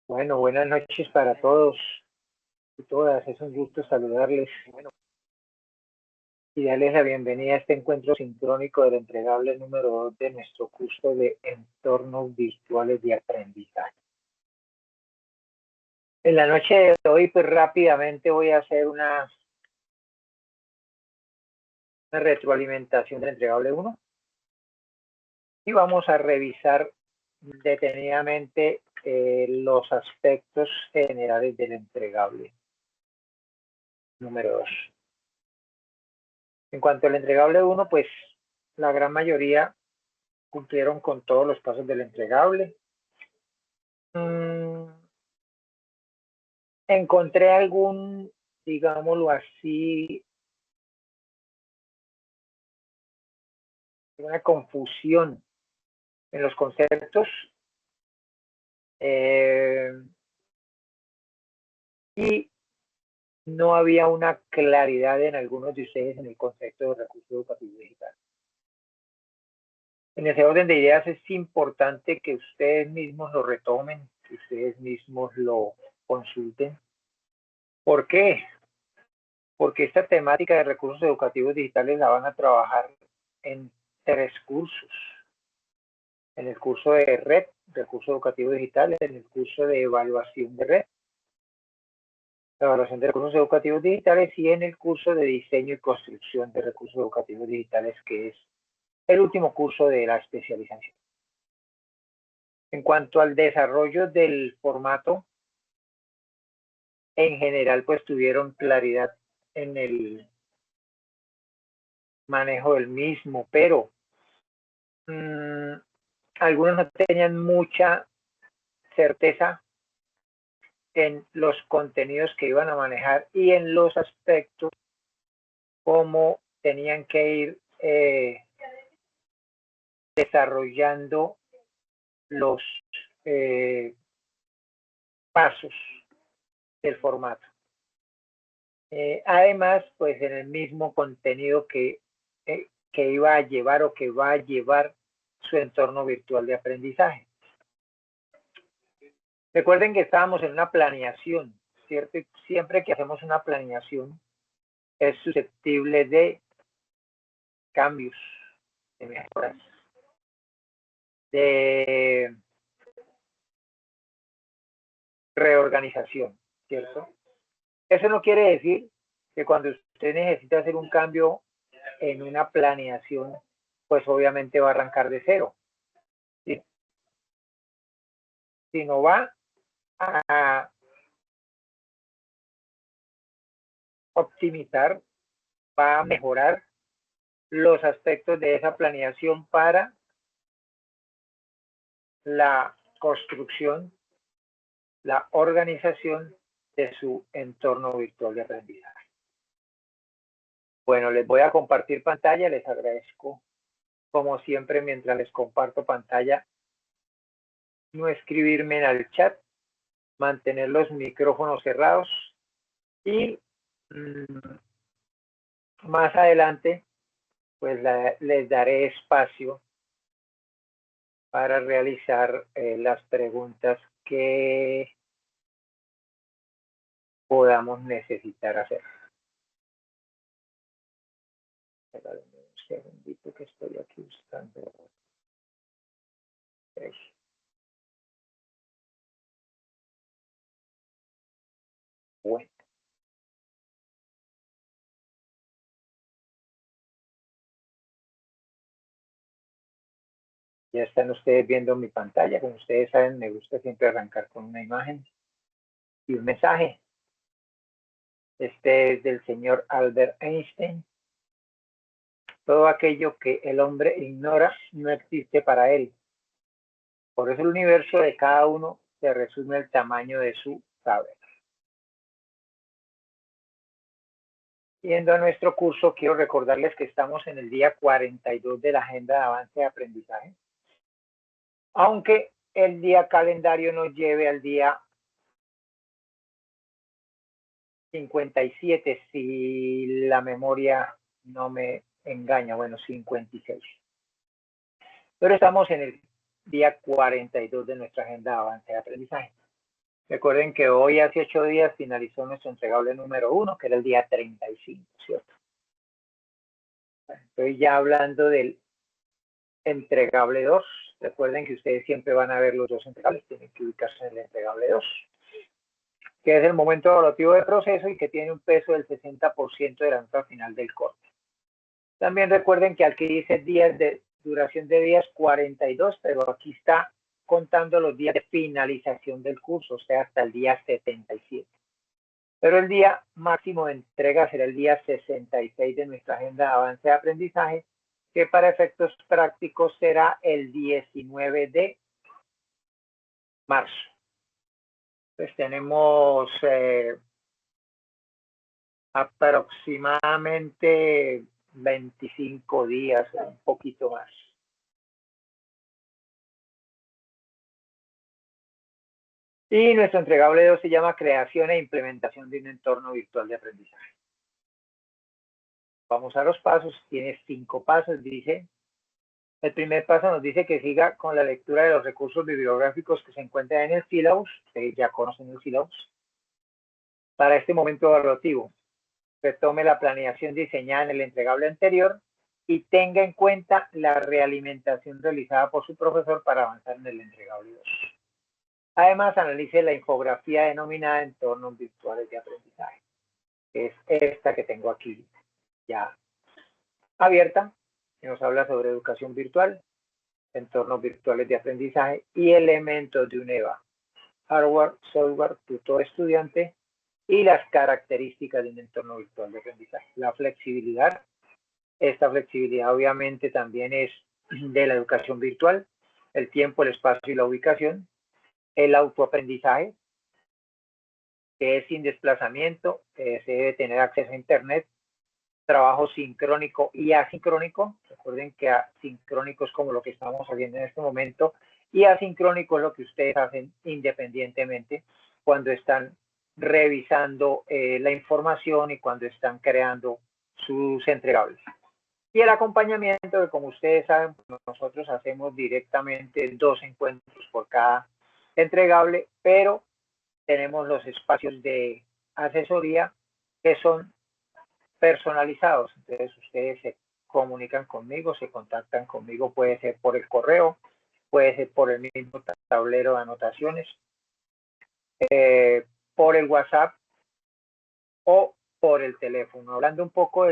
Bueno, buenas noches para todos y todas. Es un gusto saludarles y darles la bienvenida a este encuentro sincrónico del entregable número 2 de nuestro curso de entornos virtuales de aprendizaje. En la noche de hoy, pues rápidamente voy a hacer una retroalimentación del entregable 1 y vamos a revisar detenidamente los aspectos generales del entregable número 2. En cuanto al entregable 1, pues la gran mayoría cumplieron con todos los pasos del entregable. Encontré algún, digámoslo así, una confusión en los conceptos y no había una claridad en algunos de ustedes en el concepto de recurso educativo digital. En ese orden de ideas es importante que ustedes mismos lo retomen, que ustedes mismos lo consulten. ¿Por qué? Porque esta temática de recursos educativos digitales la van a trabajar en 3 cursos. En el curso de red, recursos educativos digitales, en el curso de evaluación de red, evaluación de recursos educativos digitales y en el curso de diseño y construcción de recursos educativos digitales, que es el último curso de la especialización. En cuanto al desarrollo del formato, en general, pues tuvieron claridad en el manejo del mismo, pero algunos no tenían mucha certeza en los contenidos que iban a manejar y en los aspectos cómo tenían que ir desarrollando los pasos del formato. Además, pues en el mismo contenido que iba a llevar o que va a llevar su entorno virtual de aprendizaje. Recuerden que estábamos en una planeación, ¿cierto? Y siempre que hacemos una planeación es susceptible de cambios, de mejoras, de reorganización, ¿cierto? Eso no quiere decir que cuando usted necesita hacer un cambio en una planeación, pues obviamente va a arrancar de cero, ¿sí? Sino va a optimizar, va a mejorar los aspectos de esa planeación para la construcción, la organización de su entorno virtual de aprendizaje. Bueno, les voy a compartir pantalla, les agradezco como siempre mientras les comparto pantalla no escribirme en el chat, mantener los micrófonos cerrados y más adelante pues les daré espacio para realizar las preguntas que podamos necesitar hacer. Un segundito que estoy aquí buscando. Bueno. Ya están ustedes viendo mi pantalla. Como ustedes saben, me gusta siempre arrancar con una imagen y un mensaje. Este es del señor Albert Einstein. Todo aquello que el hombre ignora no existe para él. Por eso el universo de cada uno se resume al tamaño de su saber. Yendo a nuestro curso, quiero recordarles que estamos en el día 42 de la Agenda de Avance de Aprendizaje. Aunque el día calendario nos lleve al día 57, si la memoria no me engaña, bueno, 56. Pero estamos en el día 42 de nuestra Agenda de Avance de Aprendizaje. Recuerden que hoy, hace 8 días, finalizó nuestro entregable número 1, que era el día 35, ¿cierto? Estoy ya hablando del entregable 2. Recuerden que ustedes siempre van a ver los dos entregables, tienen que ubicarse en el entregable 2, que es el momento evaluativo de proceso y que tiene un peso del 60% de la nota final del corte. También recuerden que aquí dice días de duración de días 42, pero aquí está contando los días de finalización del curso, o sea, hasta el día 77. Pero el día máximo de entrega será el día 66 de nuestra agenda de avance de aprendizaje, que para efectos prácticos será el 19 de marzo. Pues tenemos aproximadamente 25 días, un poquito más. Y nuestro entregable 2 se llama creación e implementación de un entorno virtual de aprendizaje. Vamos a los pasos, tiene 5 pasos, dice. El primer paso nos dice que siga con la lectura de los recursos bibliográficos que se encuentran en el sílabus, ustedes ya conocen el sílabus. Para este momento evaluativo, retome la planeación diseñada en el entregable anterior y tenga en cuenta la realimentación realizada por su profesor para avanzar en el entregable 2. Además, analice la infografía denominada entornos virtuales de aprendizaje, que es esta que tengo aquí ya abierta, que nos habla sobre educación virtual, entornos virtuales de aprendizaje y elementos de un EVA, hardware, software, tutor, estudiante y las características de un entorno virtual de aprendizaje. La flexibilidad, esta flexibilidad obviamente también es de la educación virtual, el tiempo, el espacio y la ubicación, el autoaprendizaje, que es sin desplazamiento, se debe tener acceso a internet, trabajo sincrónico y asincrónico. Recuerden que asincrónico es como lo que estamos haciendo en este momento y asincrónico es lo que ustedes hacen independientemente cuando están revisando la información y cuando están creando sus entregables. Y el acompañamiento, que como ustedes saben, nosotros hacemos directamente 2 encuentros por cada entregable, pero tenemos los espacios de asesoría que son personalizados. Entonces ustedes se comunican conmigo, se contactan conmigo, puede ser por el correo, puede ser por el mismo tablero de anotaciones, por el WhatsApp o por el teléfono. Hablando un poco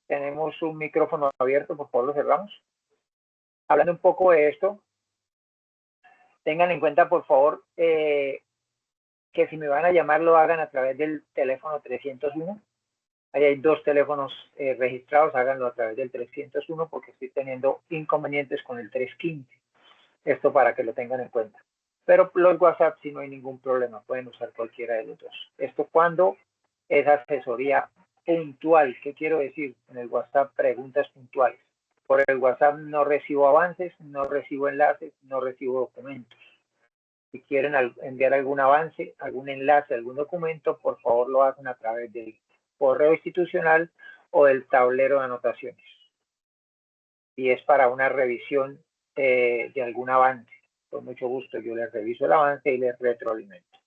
tenemos un micrófono abierto, por favor lo cerramos. Hablando un poco de esto, tengan en cuenta por favor que si me van a llamar lo hagan a través del teléfono 301. Ahí hay 2 teléfonos registrados, háganlo a través del 301 porque estoy teniendo inconvenientes con el 315. Esto para que lo tengan en cuenta. Pero los WhatsApp sí no hay ningún problema, pueden usar cualquiera de los dos. Esto cuando es asesoría puntual. ¿Qué quiero decir? En el WhatsApp preguntas puntuales. Por el WhatsApp no recibo avances, no recibo enlaces, no recibo documentos. Si quieren enviar algún avance, algún enlace, algún documento, por favor lo hacen a través del correo institucional o del tablero de anotaciones. Y es para una revisión de algún avance. Con mucho gusto yo les reviso el avance y les retroalimento.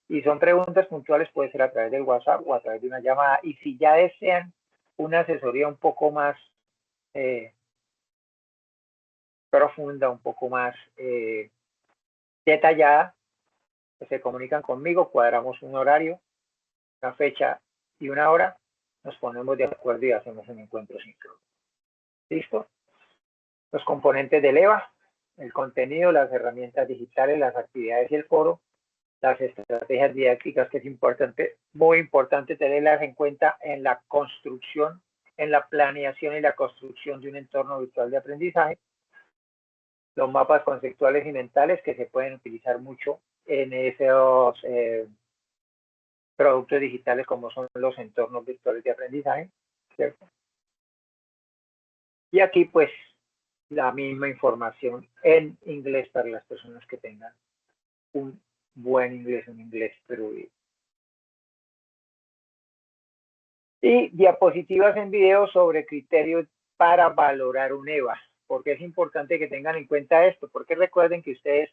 Y son preguntas puntuales, puede ser a través del WhatsApp o a través de una llamada. Y si ya desean una asesoría un poco más profunda, un poco más detallada, pues se comunican conmigo, cuadramos un horario, una fecha y una hora, nos ponemos de acuerdo y hacemos un encuentro sincrónico. ¿Listo? Los componentes del EVA, el contenido, las herramientas digitales, las actividades y el foro, las estrategias didácticas, que es importante, muy importante tenerlas en cuenta en la construcción, en la planeación y la construcción de un entorno virtual de aprendizaje, los mapas conceptuales y mentales que se pueden utilizar mucho en esos productos digitales como son los entornos virtuales de aprendizaje, ¿cierto? Y aquí pues la misma información en inglés para las personas que tengan un buen inglés, un inglés fluido. Y diapositivas en video sobre criterios para valorar un EVA. porque es importante que tengan en cuenta esto, porque recuerden que ustedes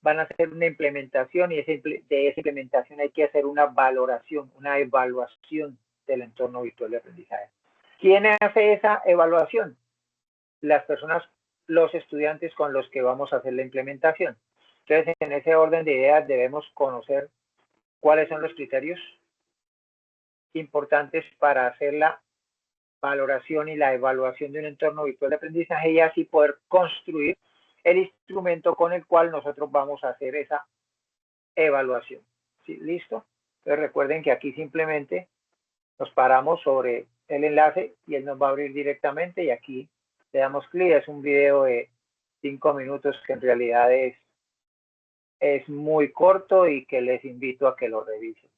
van a hacer una implementación y de esa implementación hay que hacer una valoración, una evaluación del entorno virtual de aprendizaje. ¿Quién hace esa evaluación? Las personas, los estudiantes con los que vamos a hacer la implementación. Entonces, en ese orden de ideas debemos conocer cuáles son los criterios importantes para hacer la valoración y la evaluación de un entorno virtual de aprendizaje y así poder construir el instrumento con el cual nosotros vamos a hacer esa evaluación. ¿Sí? ¿Listo? Entonces recuerden que aquí simplemente nos paramos sobre el enlace y él nos va a abrir directamente y aquí le damos clic. Es un video de 5 minutos que en realidad es muy corto y que les invito a que lo revisen.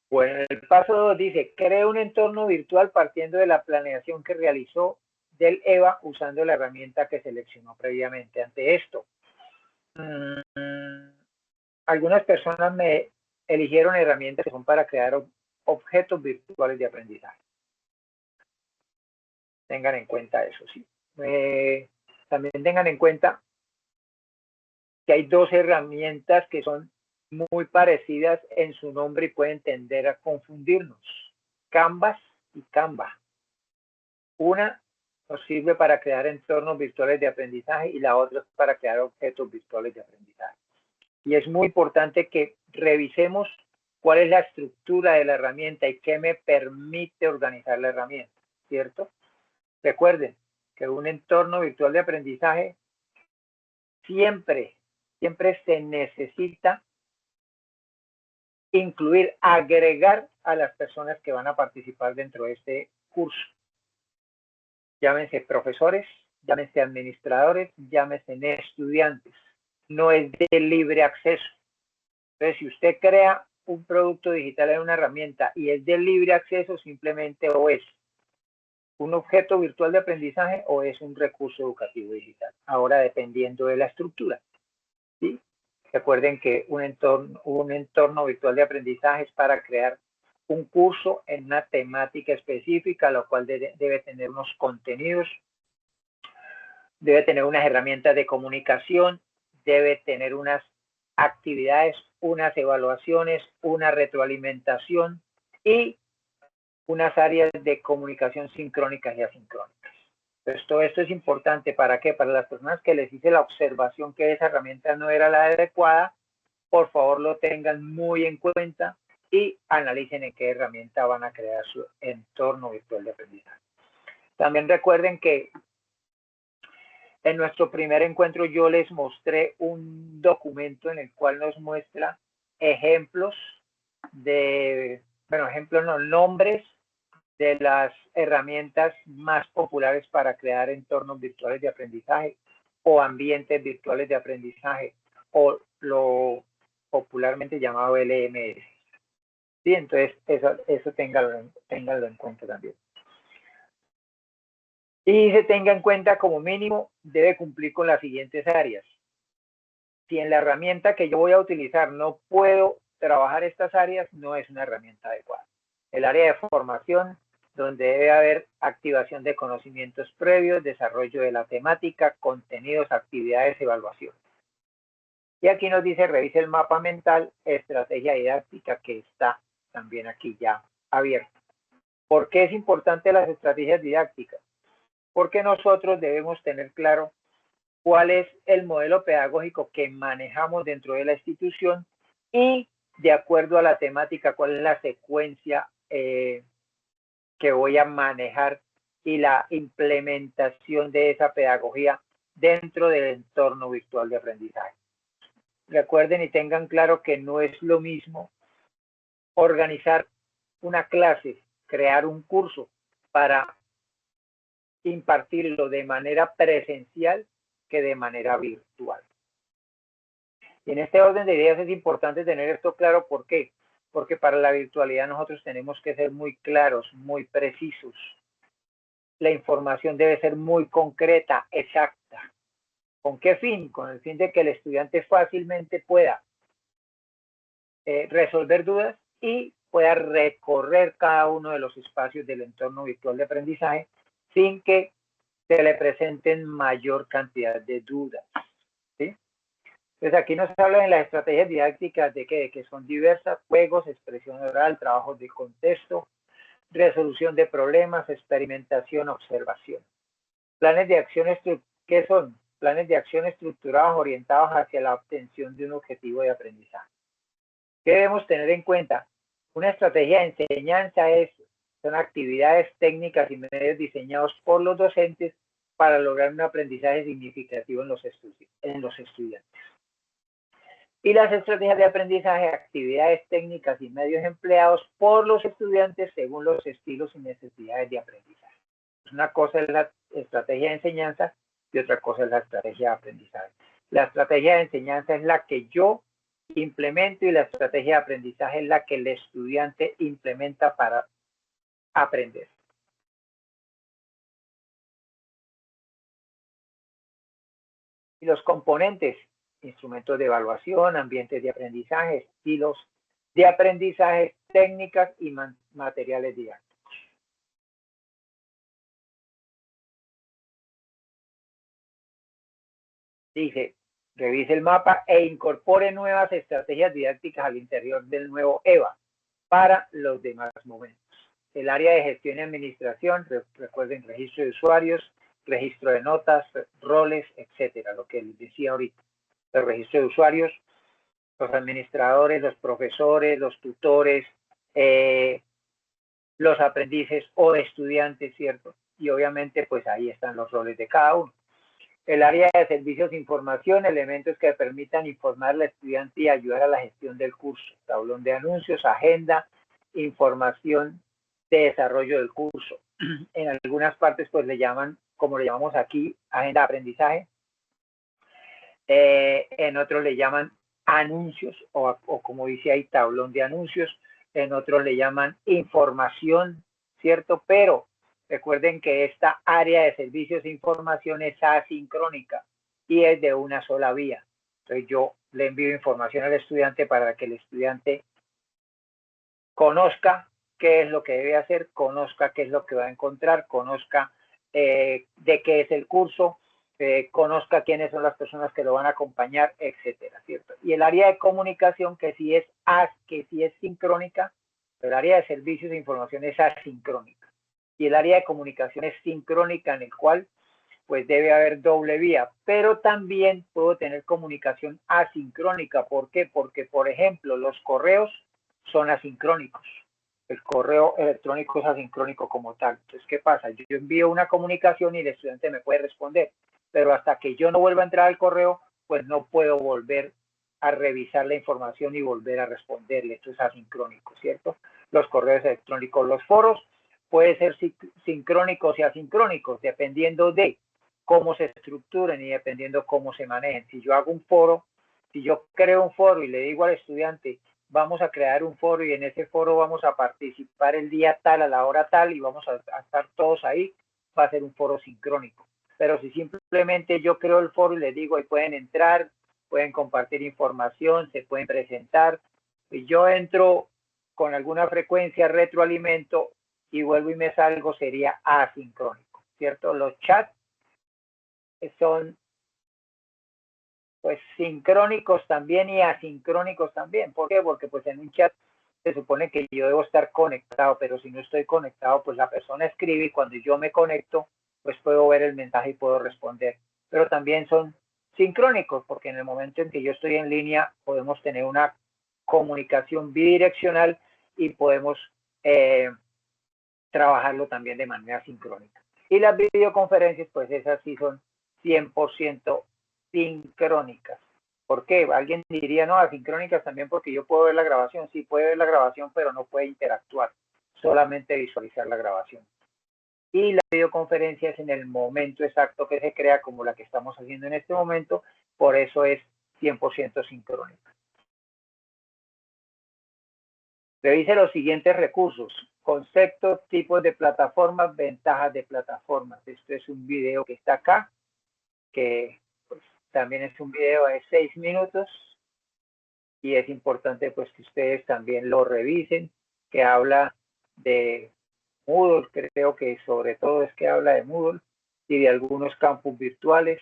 Bueno, el paso 2 dice, cree un entorno virtual partiendo de la planeación que realizó del EVA usando la herramienta que seleccionó previamente. Ante esto, algunas personas me eligieron herramientas que son para crear objetos virtuales de aprendizaje. Tengan en cuenta eso, sí. También tengan en cuenta que hay dos herramientas que son muy parecidas en su nombre y pueden tender a confundirnos. Canvas y Canva. Una nos sirve para crear entornos virtuales de aprendizaje y la otra es para crear objetos virtuales de aprendizaje. Y es muy importante que revisemos cuál es la estructura de la herramienta y qué me permite organizar la herramienta, ¿cierto? Recuerden que un entorno virtual de aprendizaje siempre se necesita incluir, agregar a las personas que van a participar dentro de este curso. Llámense profesores, llámense administradores, llámense estudiantes. No es de libre acceso. Entonces, si usted crea un producto digital en una herramienta y es de libre acceso, simplemente o es un objeto virtual de aprendizaje o es un recurso educativo digital. Ahora, dependiendo de la estructura. ¿Sí? Recuerden que un entorno virtual de aprendizaje es para crear un curso en una temática específica, lo cual debe tener unos contenidos, debe tener unas herramientas de comunicación, debe tener unas actividades, unas evaluaciones, una retroalimentación y unas áreas de comunicación sincrónicas y asincrónicas. Entonces, todo esto es importante. ¿Para qué? Para las personas que les hice la observación que esa herramienta no era la adecuada, por favor lo tengan muy en cuenta y analicen en qué herramienta van a crear su entorno virtual de aprendizaje. También recuerden que en nuestro primer encuentro yo les mostré un documento en el cual nos muestra ejemplos de, bueno, ejemplos no, nombres de las herramientas más populares para crear entornos virtuales de aprendizaje o ambientes virtuales de aprendizaje o lo popularmente llamado LMS. Sí, entonces eso ténganlo en cuenta también. Y se tenga en cuenta como mínimo debe cumplir con las siguientes áreas. Si en la herramienta que yo voy a utilizar no puedo trabajar estas áreas, no es una herramienta adecuada. El área de formación, donde debe haber activación de conocimientos previos, desarrollo de la temática, contenidos, actividades, evaluación. Y aquí nos dice, revise el mapa mental, estrategia didáctica, que está también aquí ya abierto. ¿Por qué es importante las estrategias didácticas? Porque nosotros debemos tener claro cuál es el modelo pedagógico que manejamos dentro de la institución y de acuerdo a la temática, cuál es la secuencia que voy a manejar y la implementación de esa pedagogía dentro del entorno virtual de aprendizaje. Recuerden y tengan claro que no es lo mismo organizar una clase, crear un curso para impartirlo de manera presencial que de manera virtual. Y en este orden de ideas es importante tener esto claro. ¿Por qué? Porque para la virtualidad nosotros tenemos que ser muy claros, muy precisos. La información debe ser muy concreta, exacta. ¿Con qué fin? Con el fin de que el estudiante fácilmente pueda resolver dudas y pueda recorrer cada uno de los espacios del entorno virtual de aprendizaje sin que se le presenten mayor cantidad de dudas, ¿sí? Entonces aquí nos hablan en las estrategias didácticas de que son diversas: juegos, expresión oral, trabajos de contexto, resolución de problemas, experimentación, observación. Planes de acción, ¿qué son? Planes de acción estructurados orientados hacia la obtención de un objetivo de aprendizaje. ¿Qué debemos tener en cuenta? Una estrategia de enseñanza son actividades, técnicas y medios diseñados por los docentes para lograr un aprendizaje significativo en los estudiantes. Y las estrategias de aprendizaje, actividades, técnicas y medios empleados por los estudiantes según los estilos y necesidades de aprendizaje. Una cosa es la estrategia de enseñanza y otra cosa es la estrategia de aprendizaje. La estrategia de enseñanza es la que yo implemento y la estrategia de aprendizaje es la que el estudiante implementa para aprender. Y los componentes: instrumentos de evaluación, ambientes de aprendizaje, estilos de aprendizaje, técnicas y materiales didácticos. Dice, revise el mapa e incorpore nuevas estrategias didácticas al interior del nuevo EVA para los demás momentos. El área de gestión y administración, recuerden, registro de usuarios, registro de notas, roles, etcétera, lo que les decía ahorita. El registro de usuarios, los administradores, los profesores, los tutores, los aprendices o estudiantes, ¿cierto? Y obviamente, pues ahí están los roles de cada uno. El área de servicios de información, elementos que permitan informar al estudiante y ayudar a la gestión del curso. Tablón de anuncios, agenda, información de desarrollo del curso. En algunas partes, pues le llaman, como le llamamos aquí, agenda de aprendizaje. En otros le llaman anuncios o como dice ahí, tablón de anuncios. En otros le llaman información, ¿cierto? Pero recuerden que esta área de servicios de información es asincrónica y es de una sola vía. Entonces yo le envío información al estudiante para que el estudiante conozca qué es lo que debe hacer, conozca qué es lo que va a encontrar, conozca de qué es el curso, conozca quiénes son las personas que lo van a acompañar, etcétera, ¿cierto? Y el área de comunicación, que sí es sincrónica, el área de servicios de información es asincrónica. Y el área de comunicación es sincrónica, en el cual pues debe haber doble vía, pero también puedo tener comunicación asincrónica. ¿Por qué? Porque, por ejemplo, los correos son asincrónicos. El correo electrónico es asincrónico como tal. Entonces, ¿qué pasa? Yo envío una comunicación y el estudiante me puede responder, pero hasta que yo no vuelva a entrar al correo, pues no puedo volver a revisar la información y volver a responderle. Esto es asincrónico, ¿cierto? Los correos electrónicos, los foros, pueden ser sincrónicos y asincrónicos, dependiendo de cómo se estructuren y dependiendo cómo se manejen. Si yo hago un foro, si yo creo un foro y le digo al estudiante, vamos a crear un foro y en ese foro vamos a participar el día tal, a la hora tal y vamos a estar todos ahí, va a ser un foro sincrónico. Pero si simplemente yo creo el foro y les digo, ahí pueden entrar, pueden compartir información, se pueden presentar, y yo entro con alguna frecuencia, retroalimento y vuelvo y me salgo, sería asincrónico, ¿cierto? Los chats son pues sincrónicos también y asincrónicos también. ¿Por qué? Porque pues en un chat se supone que yo debo estar conectado, pero si no estoy conectado, pues la persona escribe y cuando yo me conecto, pues puedo ver el mensaje y puedo responder. Pero también son sincrónicos, porque en el momento en que yo estoy en línea, podemos tener una comunicación bidireccional y podemos trabajarlo también de manera sincrónica. Y las videoconferencias, pues esas sí son 100% sincrónicas. ¿Por qué? Alguien diría, no, asincrónicas también porque yo puedo ver la grabación. Sí, puede ver la grabación, pero no puede interactuar, solamente visualizar la grabación. Y la videoconferencia es en el momento exacto que se crea, como la que estamos haciendo en este momento, por eso es 100% sincrónica. Revise los siguientes recursos: conceptos, tipos de plataformas, ventajas de plataformas. Esto es un video que está acá, que pues, también es un video de 6 minutos y es importante pues que ustedes también lo revisen, que habla de Moodle, creo que sobre todo es que habla de Moodle, y de algunos campus virtuales,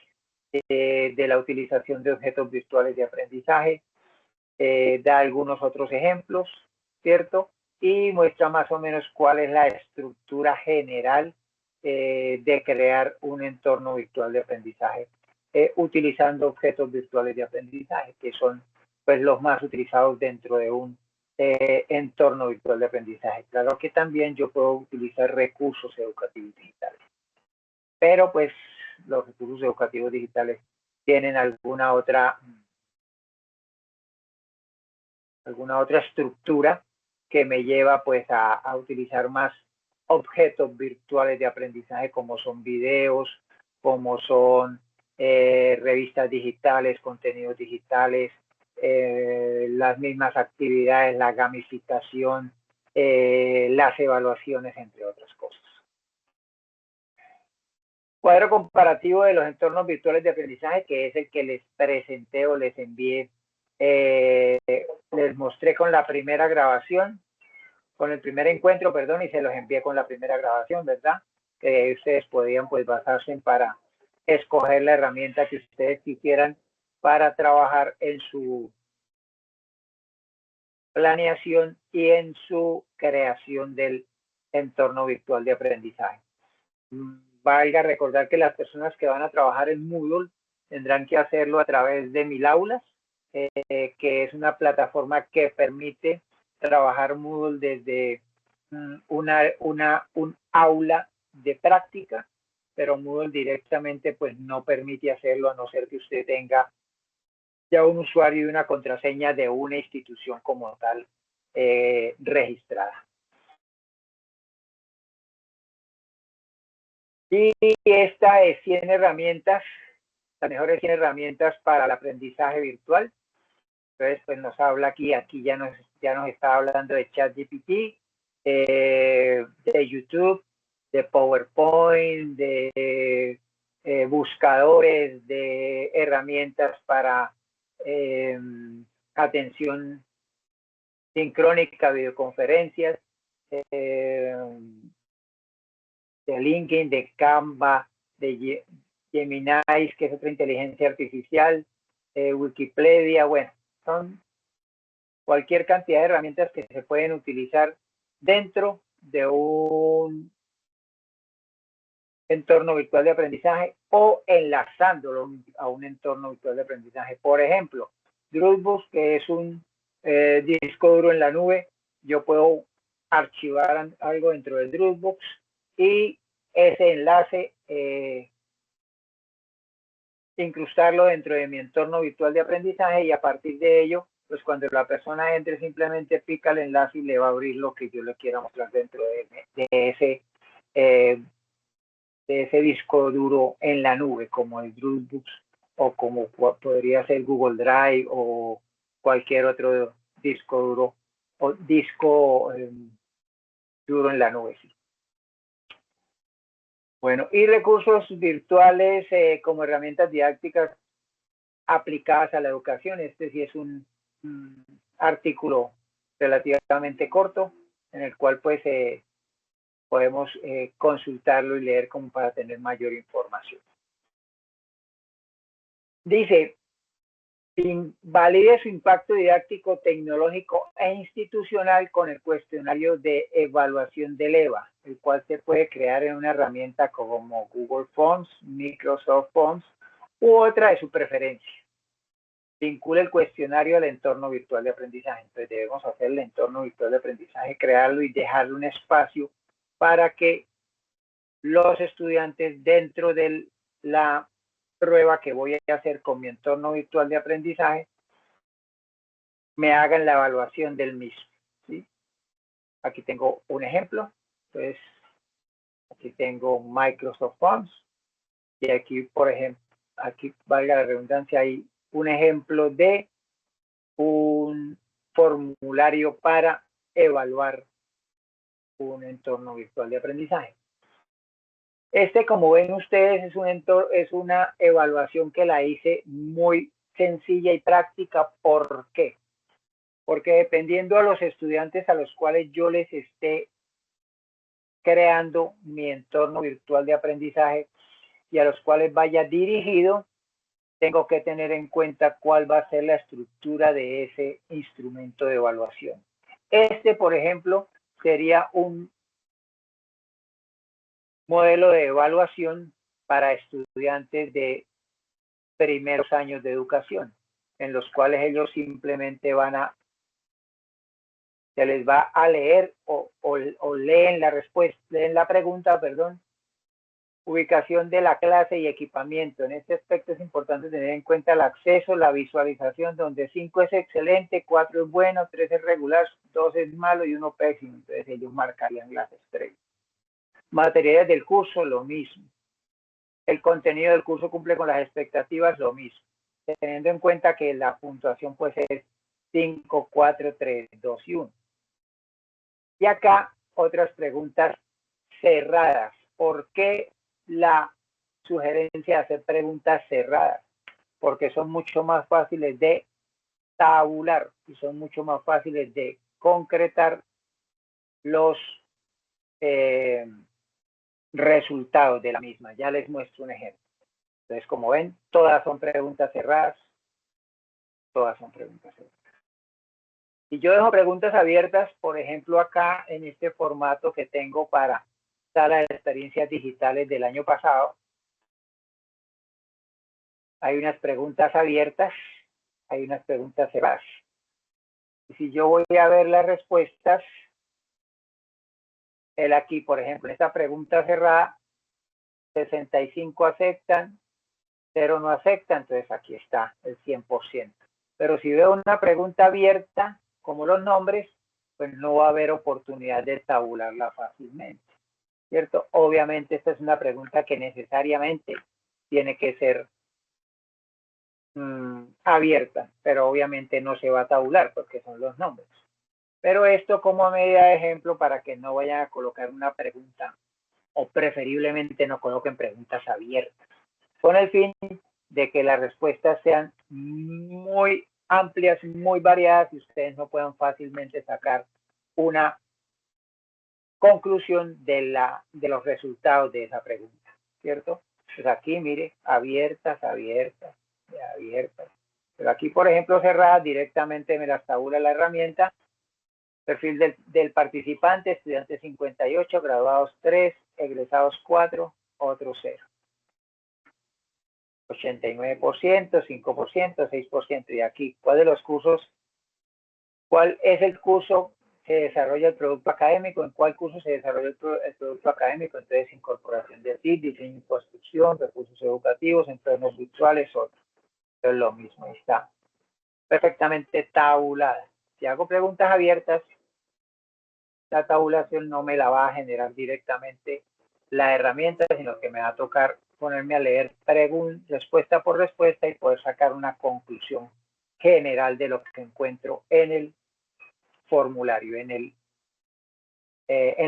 de la utilización de objetos virtuales de aprendizaje, da algunos otros ejemplos, ¿cierto? Y muestra más o menos cuál es la estructura general de crear un entorno virtual de aprendizaje utilizando objetos virtuales de aprendizaje, que son pues los más utilizados dentro de un entorno virtual de aprendizaje. Claro que también yo puedo utilizar recursos educativos digitales, pero pues los recursos educativos digitales tienen alguna otra estructura que me lleva pues a utilizar más objetos virtuales de aprendizaje como son videos, como son revistas digitales, contenidos digitales, las mismas actividades, la gamificación, las evaluaciones, entre otras cosas. Cuadro comparativo de los entornos virtuales de aprendizaje, que es el que les presenté o les envié, les mostré con la primera grabación, con el primer encuentro, perdón, y se los envié con la primera grabación, ¿verdad? Que ustedes podían pues basarse para escoger la herramienta que ustedes quisieran para trabajar en su planeación y en su creación del entorno virtual de aprendizaje. Valga recordar que las personas que van a trabajar en Moodle tendrán que hacerlo a través de Mil Aulas, que es una plataforma que permite trabajar Moodle desde un aula de práctica, pero Moodle directamente pues no permite hacerlo a no ser que usted tenga ya un usuario y una contraseña de una institución como tal registrada. Y esta es 100 herramientas, las mejores 100 herramientas para el aprendizaje virtual. Entonces, pues nos habla aquí ya nos está hablando de ChatGPT, de YouTube, de PowerPoint, de buscadores, de herramientas para atención sincrónica, videoconferencias, de LinkedIn, de Canva, de Gemini, que es otra inteligencia artificial, Wikipedia, bueno, son cualquier cantidad de herramientas que se pueden utilizar dentro de un entorno virtual de aprendizaje o enlazándolo a un entorno virtual de aprendizaje. Por ejemplo, Dropbox, que es un disco duro en la nube, yo puedo archivar algo dentro del Dropbox y ese enlace incrustarlo dentro de mi entorno virtual de aprendizaje y a partir de ello, pues cuando la persona entre simplemente pica el enlace y le va a abrir lo que yo le quiera mostrar dentro de ese disco duro en la nube, como el Dropbox o como podría ser Google Drive o cualquier otro disco duro o disco duro en la nube. Sí. Bueno, y recursos virtuales como herramientas didácticas aplicadas a la educación. Este sí es un artículo relativamente corto en el cual pues podemos consultarlo y leer como para tener mayor información. Dice, valide su impacto didáctico, tecnológico e institucional con el cuestionario de evaluación del EVA, el cual se puede crear en una herramienta como Google Forms, Microsoft Forms u otra de su preferencia. Vincula el cuestionario al entorno virtual de aprendizaje. Entonces debemos hacer el entorno virtual de aprendizaje, crearlo y dejarle un espacio para que los estudiantes dentro de la prueba que voy a hacer con mi entorno virtual de aprendizaje me hagan la evaluación del mismo. ¿Sí? Aquí tengo un ejemplo. Entonces, aquí tengo Microsoft Forms y aquí, por ejemplo, aquí valga la redundancia, hay un ejemplo de un formulario para evaluar un entorno virtual de aprendizaje. Este, como ven ustedes, es una evaluación que la hice muy sencilla y práctica. ¿Por qué? Porque dependiendo a los estudiantes a los cuales yo les esté creando mi entorno virtual de aprendizaje, y a los cuales vaya dirigido, tengo que tener en cuenta cuál va a ser la estructura de ese instrumento de evaluación. Este, por ejemplo, sería un modelo de evaluación para estudiantes de primeros años de educación, en los cuales ellos simplemente se les va a leer o leen la respuesta, leen la pregunta, perdón, ubicación de la clase y equipamiento. En este aspecto es importante tener en cuenta el acceso, la visualización, donde 5 es excelente, 4 es bueno, 3 es regular, 2 es malo y 1 pésimo. Entonces ellos marcarían las estrellas. Materiales del curso, lo mismo. El contenido del curso cumple con las expectativas, lo mismo. Teniendo en cuenta que la puntuación pues es 5, 4, 3, 2 y 1. Y acá otras preguntas cerradas. ¿Por qué la sugerencia de hacer preguntas cerradas? Porque son mucho más fáciles de tabular y son mucho más fáciles de concretar los resultados de la misma. Ya les muestro un ejemplo. Entonces, como ven, todas son preguntas cerradas. Todas son preguntas cerradas. Y yo dejo preguntas abiertas, por ejemplo, acá en este formato que tengo para sala de experiencias digitales del año pasado. Hay unas preguntas abiertas, hay unas preguntas cerradas. Y si yo voy a ver las respuestas, él aquí, por ejemplo, en esta pregunta cerrada, 65 aceptan, 0 no aceptan, entonces aquí está el 100%. Pero si veo una pregunta abierta, como los nombres, pues no va a haber oportunidad de tabularla fácilmente, ¿cierto? Obviamente esta es una pregunta que necesariamente tiene que ser abierta, pero obviamente no se va a tabular porque son los nombres. Pero esto como medida de ejemplo para que no vayan a colocar una pregunta o preferiblemente no coloquen preguntas abiertas, con el fin de que las respuestas sean muy amplias, muy variadas y ustedes no puedan fácilmente sacar una conclusión de los resultados de esa pregunta, ¿cierto? Pues aquí, mire, abiertas, abiertas, abiertas. Pero aquí, por ejemplo, cerradas, directamente me las tabula la herramienta. Perfil del participante, estudiantes 58, graduados 3, egresados 4, otros 0. 89%, 5%, 6%. Y aquí, ¿cuál de los cursos? ¿Cuál es el curso que desarrolla el producto académico? ¿En cuál curso se desarrolla el producto académico? Entonces, incorporación de TIC, diseño y construcción, recursos educativos, entornos virtuales, otros. Es lo mismo, ahí está. Perfectamente tabulada. Si hago preguntas abiertas, la tabulación no me la va a generar directamente la herramienta, sino que me va a tocar ponerme a leer respuesta por respuesta y poder sacar una conclusión general de lo que encuentro en el formulario, en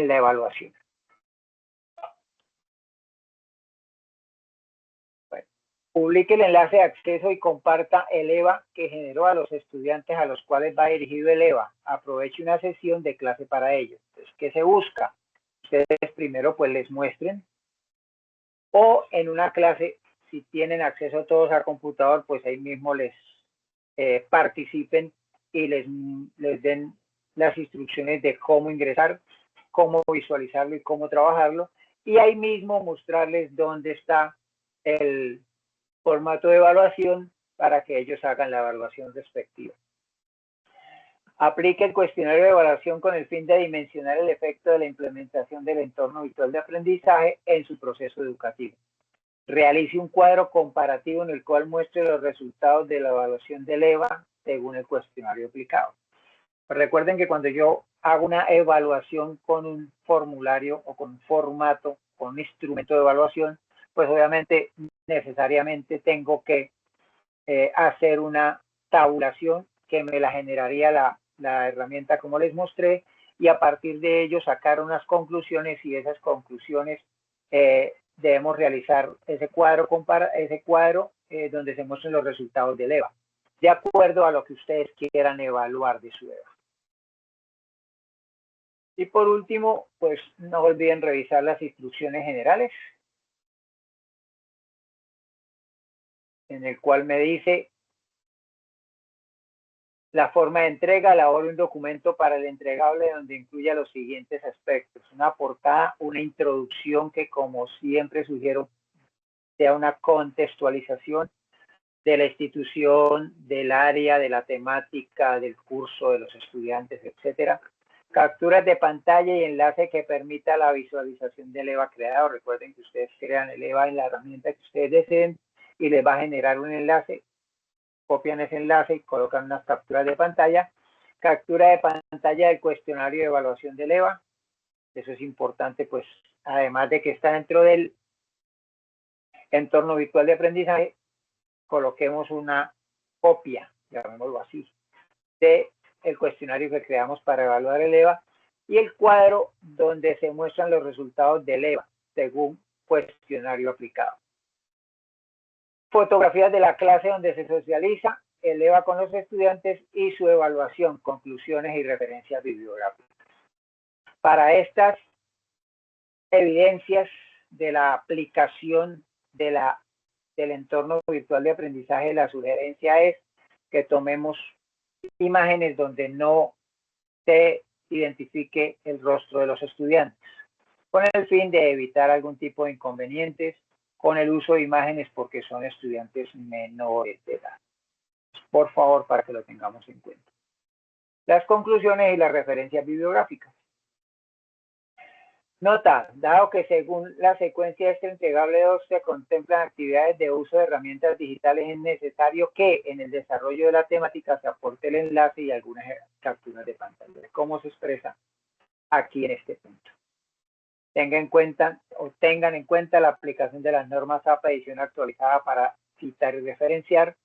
la evaluación. Bueno, publique el enlace de acceso y comparta el EVA que generó a los estudiantes a los cuales va dirigido el EVA. Aproveche una sesión de clase para ello. Entonces, ¿qué se busca? Ustedes primero pues les muestren o en una clase, si tienen acceso todos al computador, pues ahí mismo les participen y les den las instrucciones de cómo ingresar, cómo visualizarlo y cómo trabajarlo. Y ahí mismo mostrarles dónde está el formato de evaluación para que ellos hagan la evaluación respectiva. Aplique el cuestionario de evaluación con el fin de dimensionar el efecto de la implementación del entorno virtual de aprendizaje en su proceso educativo. Realice un cuadro comparativo en el cual muestre los resultados de la evaluación del EVA según el cuestionario aplicado. Recuerden que cuando yo hago una evaluación con un formulario o con un formato, con un instrumento de evaluación, pues obviamente necesariamente tengo que hacer una tabulación que me la generaría la herramienta como les mostré y a partir de ello sacar unas conclusiones y esas conclusiones debemos realizar ese cuadro donde se muestren los resultados del EVA, de acuerdo a lo que ustedes quieran evaluar de su EVA. Y por último, pues no olviden revisar las instrucciones generales. en el cual me dice la forma de entrega. Elabore un documento para el entregable donde incluya los siguientes aspectos: una portada, una introducción que, como siempre sugiero, sea una contextualización de la institución, del área, de la temática, del curso, de los estudiantes, etcétera. Capturas de pantalla y enlace que permita la visualización del EVA creado. Recuerden que ustedes crean el EVA en la herramienta que ustedes deseen y les va a generar un enlace. Copian ese enlace y colocan unas capturas de pantalla. Captura de pantalla del cuestionario de evaluación del EVA. Eso es importante, pues, además de que está dentro del entorno virtual de aprendizaje, coloquemos una copia, llamémoslo así, de el cuestionario que creamos para evaluar el EVA y el cuadro donde se muestran los resultados del EVA según cuestionario aplicado. Fotografías de la clase donde se socializa el EVA con los estudiantes y su evaluación, conclusiones y referencias bibliográficas. Para estas evidencias de la aplicación del entorno virtual de aprendizaje, la sugerencia es que tomemos imágenes donde no se identifique el rostro de los estudiantes, con el fin de evitar algún tipo de inconvenientes con el uso de imágenes porque son estudiantes menores de edad. Por favor, para que lo tengamos en cuenta. Las conclusiones y las referencias bibliográficas. Nota, dado que según la secuencia de este entregable 2 se contemplan actividades de uso de herramientas digitales, es necesario que en el desarrollo de la temática se aporte el enlace y algunas capturas de pantalla. ¿Cómo se expresa aquí en este punto? Tengan en cuenta la aplicación de las normas APA edición actualizada para citar y referenciar.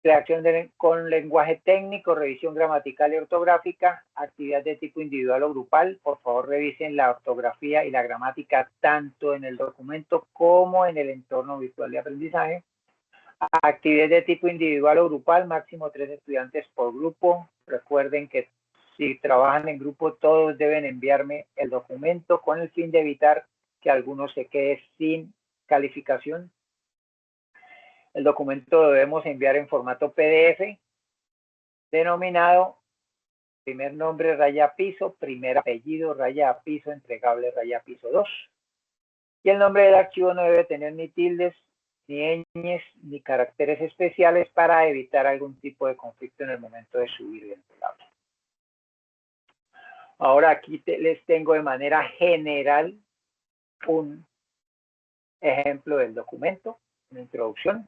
Redacción con lenguaje técnico, revisión gramatical y ortográfica, actividad de tipo individual o grupal. Por favor, revisen la ortografía y la gramática tanto en el documento como en el entorno virtual de aprendizaje. Actividad de tipo individual o grupal, máximo 3 estudiantes por grupo. Recuerden que si trabajan en grupo, todos deben enviarme el documento con el fin de evitar que alguno se quede sin calificación. El documento lo debemos enviar en formato PDF, denominado primer nombre raya piso, primer apellido raya piso, entregable raya piso 2. Y el nombre del archivo no debe tener ni tildes, ni ñes, ni caracteres especiales para evitar algún tipo de conflicto en el momento de subir el entregable. Ahora aquí les tengo de manera general un ejemplo del documento, una introducción.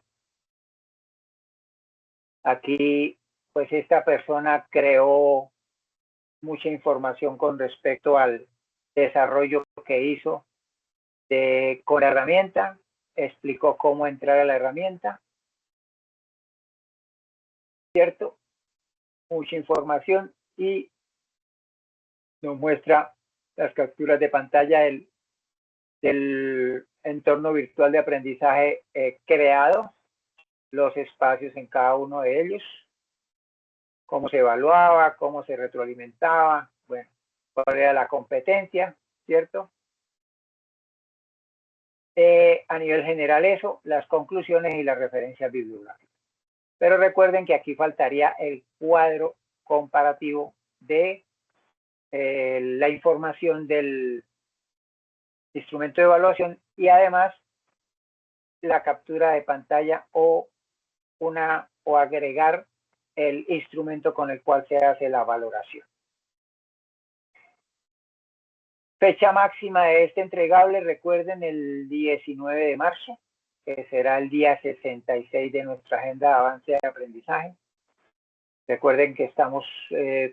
Aquí, pues esta persona creó mucha información con respecto al desarrollo que hizo con la herramienta, explicó cómo entrar a la herramienta, ¿cierto? Mucha información y nos muestra las capturas de pantalla del entorno virtual de aprendizaje creado, los espacios en cada uno de ellos, cómo se evaluaba, cómo se retroalimentaba, bueno, cuál era la competencia, ¿cierto? A nivel general eso, las conclusiones y las referencias bibliográficas. Pero recuerden que aquí faltaría el cuadro comparativo de la información del instrumento de evaluación y además la captura de pantalla o agregar el instrumento con el cual se hace la valoración. Fecha máxima de este entregable, recuerden, el 19 de marzo, que será el día 66 de nuestra agenda de avance de aprendizaje. Recuerden que estamos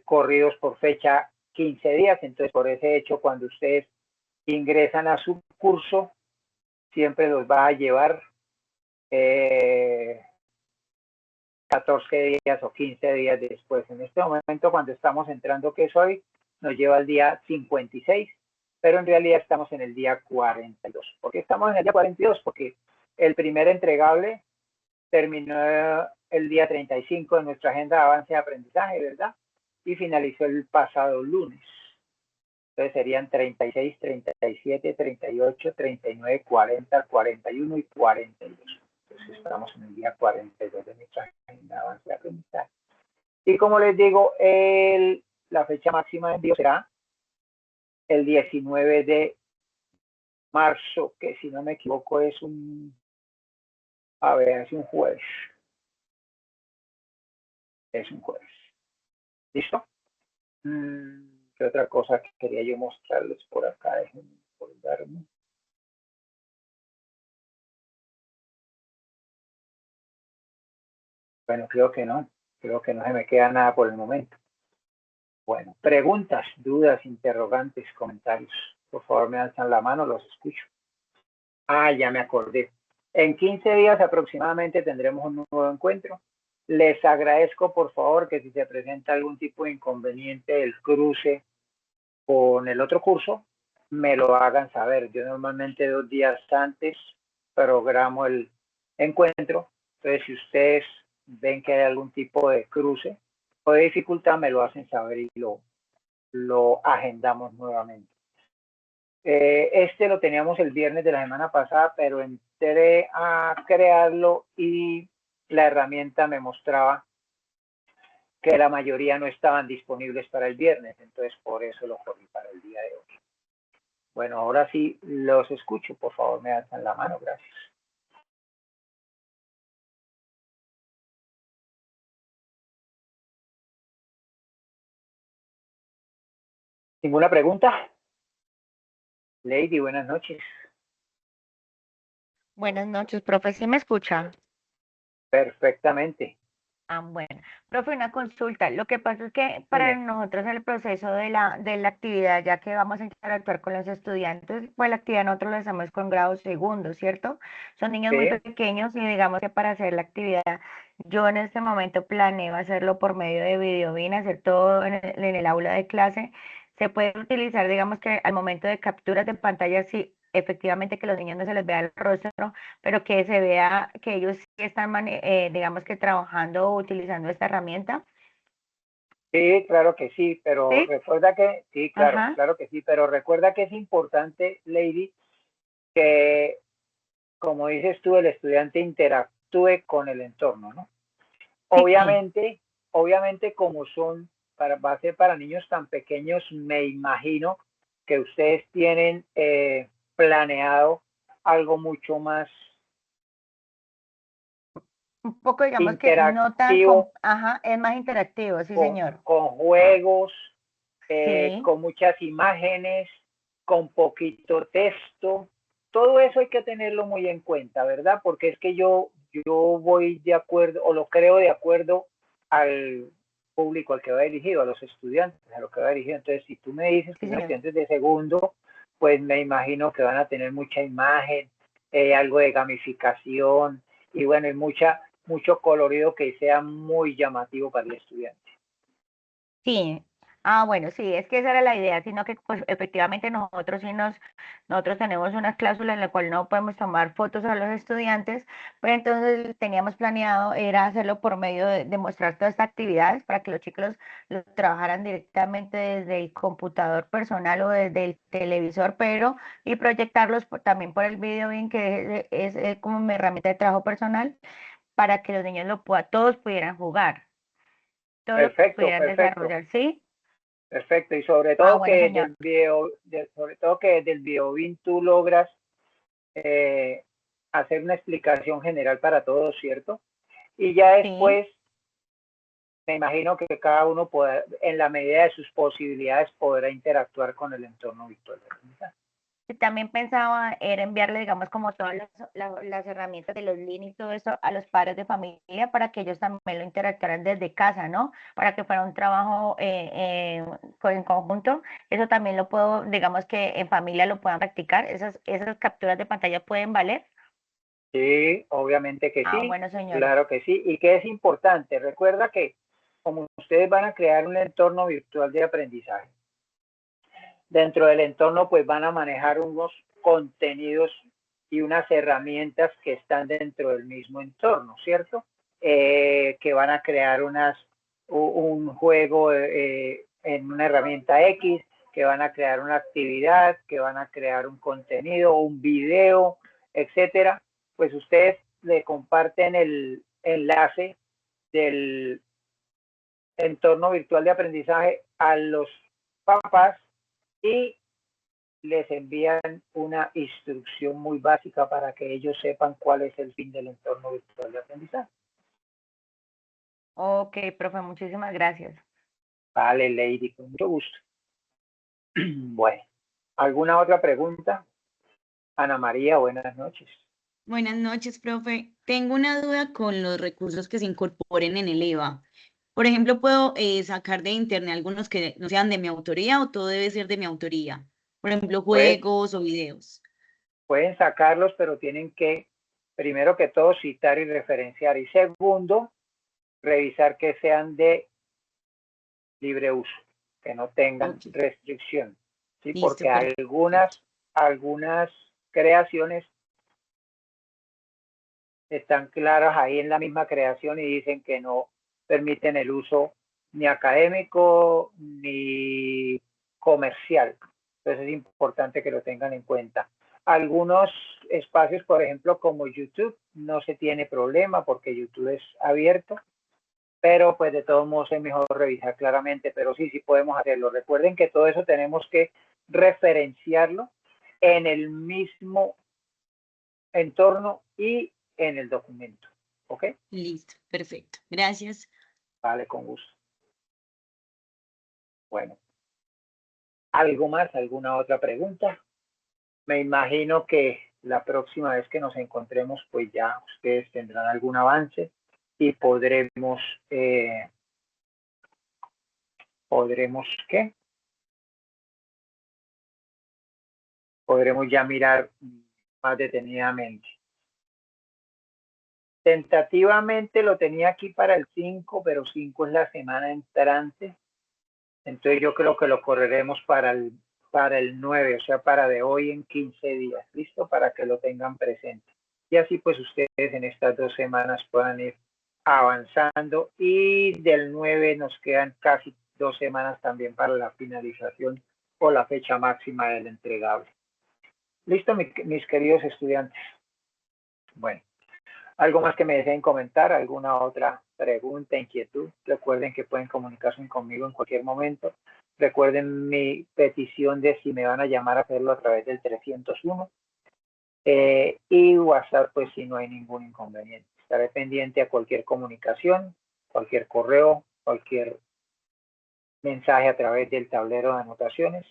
corridos por fecha 15 días, entonces por ese hecho, cuando ustedes ingresan a su curso, siempre los va a llevar 14 días o 15 días después. En este momento, cuando estamos entrando, que es hoy, nos lleva al día 56, pero en realidad estamos en el día 42. ¿Por qué estamos en el día 42? Porque el primer entregable terminó el día 35 de nuestra agenda de avance de aprendizaje, ¿verdad? Y finalizó el pasado lunes. Entonces serían 36, 37, 38, 39, 40, 41 y 42. Entonces estamos en el día 42 de nuestra agenda de avance de aprendizaje. Y como les digo, la fecha máxima de envío será el 19 de marzo, que si no me equivoco es es un jueves. Es un jueves. ¿Listo? ¿Qué otra cosa que quería yo mostrarles por acá? Déjenme colgarme. Bueno, creo que no se me queda nada por el momento. Bueno, preguntas, dudas, interrogantes, comentarios. Por favor, me alzan la mano, los escucho. Ya me acordé. En 15 días aproximadamente tendremos un nuevo encuentro. Les agradezco, por favor, que si se presenta algún tipo de inconveniente del cruce con el otro curso, me lo hagan saber. Yo normalmente 2 días antes programo el encuentro. Entonces, si ustedes ven que hay algún tipo de cruce o de dificultad, me lo hacen saber y lo agendamos nuevamente. Este lo teníamos el viernes de la semana pasada, pero entré a crearlo y la herramienta me mostraba que la mayoría no estaban disponibles para el viernes, entonces por eso lo corrí para el día de hoy. Bueno, ahora sí los escucho, por favor me alzan la mano, gracias. ¿Ninguna pregunta? Lady, buenas noches. Buenas noches, profe, ¿sí me escucha? Perfectamente. Bueno, profe, una consulta. Lo que pasa es que para Dime. nosotros el proceso de la actividad, ya que vamos a interactuar con los estudiantes, pues la actividad nosotros lo hacemos con grado segundo, ¿cierto? Son niños muy Sí, pequeños y digamos que para hacer la actividad, yo en este momento planeo hacerlo por medio de Videobeam, hacer todo en el aula de clase. Se puede utilizar, digamos que al momento de capturas de pantalla, sí, efectivamente que los niños no se les vea el rostro, pero que se vea que ellos sí están, digamos que trabajando o utilizando esta herramienta. sí, claro que sí, pero ¿Sí? recuerda que, sí, claro, Ajá. claro que sí, pero recuerda que es importante, Lady, que, como dices tú, el estudiante interactúe con el entorno, ¿no? Sí, Obviamente como va a ser para niños tan pequeños, me imagino que ustedes tienen planeado algo mucho más un poco digamos que no tan, interactivo, ajá, es más interactivo, sí, con, señor. con juegos, Sí, con muchas imágenes, con poquito texto. Todo eso hay que tenerlo muy en cuenta, ¿verdad? Porque es que yo voy de acuerdo, o lo creo de acuerdo al público al que va dirigido, a los estudiantes, a lo que va dirigido. Entonces, si tú me dices que sí, son señor. estudiantes de segundo, pues me imagino que van a tener mucha imagen, algo de gamificación y bueno, y mucho colorido que sea muy llamativo para el estudiante. Sí, bueno, sí, es que esa era la idea, sino que pues efectivamente nosotros tenemos unas cláusulas en la cual no podemos tomar fotos a los estudiantes, pero entonces teníamos planeado era hacerlo por medio de mostrar todas estas actividades para que los chicos lo trabajaran directamente desde el computador personal o desde el televisor, pero y proyectarlos también por el video bien que es como mi herramienta de trabajo personal para que los niños todos pudieran jugar, todos lo Perfecto, pudieran perfecto. desarrollar, ¿sí? Perfecto, y sobre todo Bueno, que señor. desde el BioBin tú logras eh, hacer una explicación general para todos, ¿cierto? Y ya Sí. después me imagino que cada uno podrá, en la medida de sus posibilidades, podrá interactuar con el entorno virtual. Y también pensaba era enviarle, digamos, como todas las herramientas de los links y todo eso a los padres de familia para que ellos también lo interactuaran desde casa, ¿no? Para que fuera un trabajo en conjunto. Eso también lo puedo, digamos que en familia lo puedan practicar. Esas capturas de pantalla pueden valer. Sí, obviamente que sí, Bueno, señor. claro que sí. Y que es importante, recuerda que como ustedes van a crear un entorno virtual de aprendizaje, dentro del entorno pues van a manejar unos contenidos y unas herramientas que están dentro del mismo entorno, ¿cierto? Que van a crear un juego en una herramienta X, que van a crear una actividad, que van a crear un contenido, un video, etcétera. Pues ustedes le comparten el enlace del entorno virtual de aprendizaje a los papás y les envían una instrucción muy básica para que ellos sepan cuál es el fin del entorno virtual de aprendizaje. Ok, profe, muchísimas gracias. Vale, Lady, con mucho gusto. Bueno, ¿alguna otra pregunta? Ana María, buenas noches. Buenas noches, profe. Tengo una duda con los recursos que se incorporen en el EVA. Por ejemplo, ¿puedo sacar de internet algunos que no sean de mi autoría o todo debe ser de mi autoría? Por ejemplo, juegos o videos. Pueden sacarlos, pero tienen que, primero que todo, citar y referenciar. Y segundo, revisar que sean de libre uso, que no tengan restricción. ¿Sí? Listo, porque algunas creaciones están claras ahí en la misma creación y dicen que no permiten el uso ni académico ni comercial. Entonces es importante que lo tengan en cuenta. Algunos espacios, por ejemplo, como YouTube, no se tiene problema porque YouTube es abierto, pero pues de todos modos es mejor revisar claramente, pero sí podemos hacerlo. Recuerden que todo eso tenemos que referenciarlo en el mismo entorno y en el documento. ¿Ok? Listo, perfecto. Gracias. Vale, con gusto. Bueno, ¿algo más? ¿Alguna otra pregunta? Me imagino que la próxima vez que nos encontremos, pues ya ustedes tendrán algún avance y podremos, ¿qué? Podremos ya mirar más detenidamente. Tentativamente lo tenía aquí para el 5, pero 5 es la semana entrante. Entonces yo creo que lo correremos para el 9, o sea, para de hoy en 15 días. ¿Listo? Para que lo tengan presente. Y así pues ustedes en estas 2 semanas puedan ir avanzando. Y del 9 nos quedan casi 2 semanas también para la finalización o la fecha máxima del entregable. ¿Listo, mis queridos estudiantes? Bueno. ¿Algo más que me deseen comentar? ¿Alguna otra pregunta, inquietud? Recuerden que pueden comunicarse conmigo en cualquier momento. Recuerden mi petición de si me van a llamar a hacerlo a través del 301. Y WhatsApp, pues si no hay ningún inconveniente. Estaré pendiente a cualquier comunicación, cualquier correo, cualquier mensaje a través del tablero de anotaciones.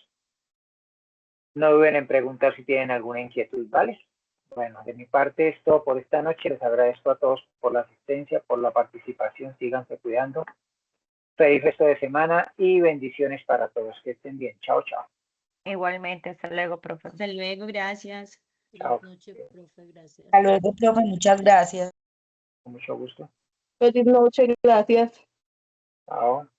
No duden en preguntar si tienen alguna inquietud, ¿vale? Bueno, de mi parte es todo por esta noche. Les agradezco a todos por la asistencia, por la participación. Síganse cuidando. Feliz resto de semana y bendiciones para todos. Que estén bien. Chao, chao. Igualmente, hasta luego, profe. Hasta luego, gracias. Chao. Buenas noches, profe, gracias. Hasta luego, profe, muchas gracias. Con mucho gusto. Feliz noche, gracias. Chao.